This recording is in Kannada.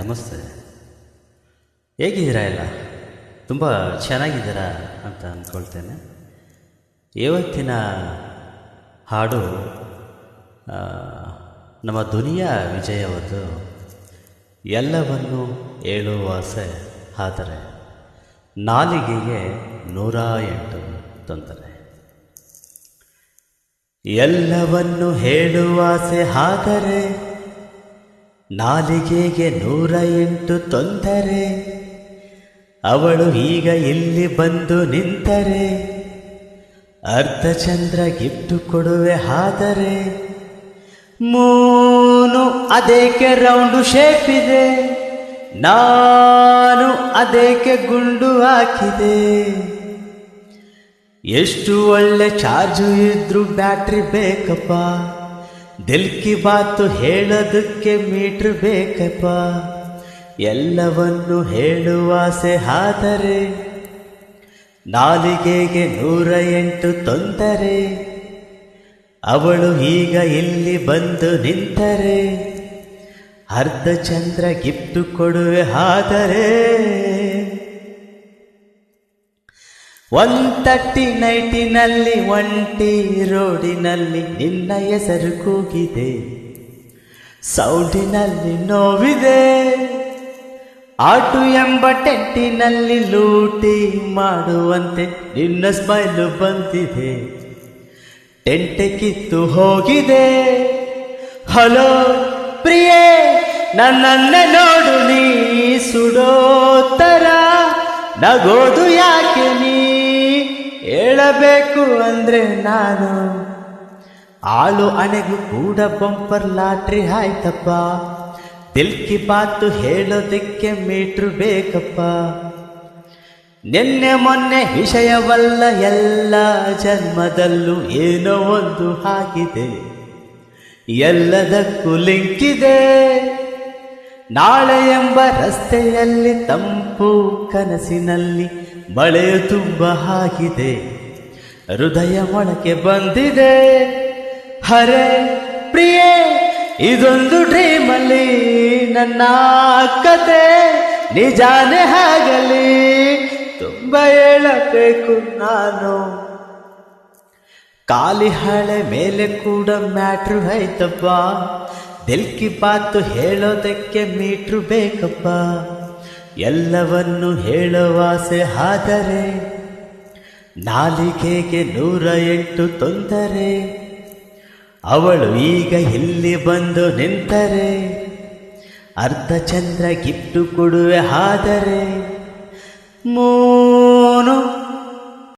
ನಮಸ್ತೆ. ಹೇಗಿದ್ದೀರಾ ಎಲ್ಲ? ತುಂಬ ಚೆನ್ನಾಗಿದ್ದೀರಾ ಅಂತ ಅಂದ್ಕೊಳ್ತೇನೆ. ಇವತ್ತಿನ ಹಾಡು ನಮ್ಮ ದುನಿಯಾ ವಿಜಯವದ್ದು. ಎಲ್ಲವನ್ನು ಹೇಳುವಾಸೆ ಆದರೆ ನಾಲಿಗೆಗೆ 108 ತೊಂದರೆ. ಎಲ್ಲವನ್ನು ಹೇಳುವಾಸೆ ಆದರೆ ನಾಲಿಗೆಗೆ 108 ತೊಂದರೆ. ಅವಳು ಈಗ ಇಲ್ಲಿ ಬಂದು ನಿಂತರೆ ಅರ್ಧಚಂದ್ರ ಗಿಫ್ಟ್ ಕೊಡುವೆ ಆದರೆ ಮೂನು ಅದೇಕೆ ರೌಂಡು ಶೇಪ್ ಇದೆ, ನಾನು ಅದೇಕೆ ಗುಂಡು ಹಾಕಿದೆ. ಎಷ್ಟು ಒಳ್ಳೆ ಚಾರ್ಜು ಇದ್ರು ಬ್ಯಾಟ್ರಿ ಬೇಕಪ್ಪ, ದಿಲ್ ಕಿ ಬಾತು ಹೇಳೋದಕ್ಕೆ ಮೀಟ್ರ್ ಬೇಕಪ್ಪ. ಎಲ್ಲವನ್ನು ಹೇಳುವಾಸೆ ಆದರೆ ನಾಲಿಗೆಗೆ 108 ತೊಂದರೆ. ಅವಳು ಈಗ ಇಲ್ಲಿ ಬಂದು ನಿಂತರೆ ಅರ್ಧಚಂದ್ರ ಗಿಫ್ಟ್ ಕೊಡುವೆ ಆದರೆ 130 ನೈಟಿನಲ್ಲಿ ಒಂಟಿ ರೋಡಿನಲ್ಲಿ ನಿನ್ನ ಹೆಸರು ಕೂಗಿದೆ. ಸೌಂಡಿನಲ್ಲಿ ನೋವಿದೆ, ಆಟು ಎಂಬ ಟೆಂಟಿನಲ್ಲಿ ಲೂಟಿ ಮಾಡುವಂತೆ ನಿನ್ನ ಸ್ಮೈಲು ಬಂದಿದೆ. ಟೆಂಟೆ ಕಿತ್ತು ಹೋಗಿದೆ. ಹಲೋ ಪ್ರಿಯೇ, ನನ್ನನ್ನೇ ನೋಡು ನೀ ಸುಡೋ ಥರ ನಗೋದು ಯಾಕೆ ನೀ? ಹೇಳಬೇಕು ಅಂದ್ರೆ ನಾನು ಆಳು ಅಣೆಗೂ ಕೂಡ ಬಂಪರ್ ಲಾಟ್ರಿ ಆಯ್ತಪ್ಪ. ದಿಲ್ ಕಿ ಬಾತು ಹೇಳೋದಕ್ಕೆ ಮೀಟ್ರು ಬೇಕಪ್ಪ. ನಿನ್ನೆ ಮೊನ್ನೆ ವಿಷಯವಲ್ಲ, ಎಲ್ಲ ಜನ್ಮದಲ್ಲೂ ಏನೋ ಒಂದು ಆಗಿದೆ. ಎಲ್ಲದಕ್ಕೂ ಲಿಂಕಿದೆ. ನಾಳೆ ಎಂಬ ರಸ್ತೆಯಲ್ಲಿ ತಂಪು ಕನಸಿನಲ್ಲಿ ಮಳೆಯು ತುಂಬ ಆಗಿದೆ. ಹೃದಯ ಮೊಳಕೆ ಬಂದಿದೆ. ಹರೇ ಪ್ರಿಯೇ, ಇದೊಂದು ಡ್ರೀಮಲ್ಲಿ ನನ್ನ ಕತೆ ನಿಜಾನೇ ಆಗಲಿ. ತುಂಬ ಹೇಳಬೇಕು ನಾನು. ಖಾಲಿ ಹಳೆ ಮೇಲೆ ಕೂಡ ಮ್ಯಾಟ್ರು ಆಯ್ತಪ್ಪ. ದಿಲ್ ಕಿ ಬಾತು ಹೇಳೋದಕ್ಕೆ ಮೀಟ್ರು ಬೇಕಪ್ಪ. ಎಲ್ಲವನ್ನು ಹೇಳುವಾಸೆ ಆದರೆ ನಾಲಿಗೆಗೆ 108 ತೊಂದರೆ. ಅವಳು ಈಗ ಇಲ್ಲಿ ಬಂದು ನಿಂತರೆ ಅರ್ಧಚಂದ್ರ ಗಿಫ್ಟ್ ಕೊಡುವೆ ಆದರೆ